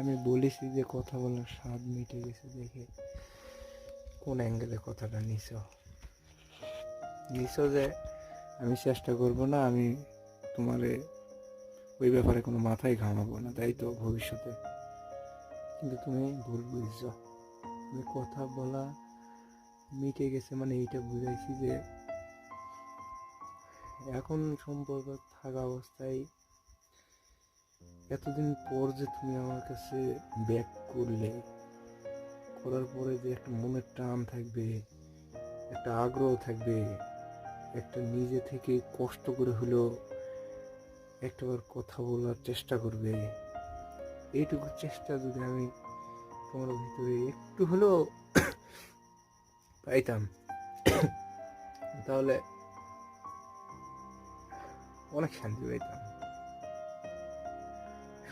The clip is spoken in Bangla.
আমি বলেছি যে কথা বলার স্বাদ মিটে গেছে দেখে কোন অ্যাঙ্গেলে কথাটা নিছো যে আমি চেষ্টা করব না, আমি তোমারে ওই ব্যাপারে কোনো মাথায় ঘামাবো না, তাই তো ভবিষ্যতে। কিন্তু তুমি ভুল বুঝছো। তুমি কথা বলা মিটে গেছে মানে এইটা বুঝাইছি যে এখন সম্পর্ক থাকা অবস্থায় এতদিন পর যে তুমি আমার কাছে ব্যাক করার পরে যে একটা মনের টান থাকবে, একটা আগ্রহ থাকবে, একটা নিজে থেকে কষ্ট করে হলেও একটাবার কথা বলার চেষ্টা করবে, এইটুকু চেষ্টা যদি আমি তোমার ভিতরে একটু হলেও পাইতাম তাহলে অনেক শান্তি পাইতাম।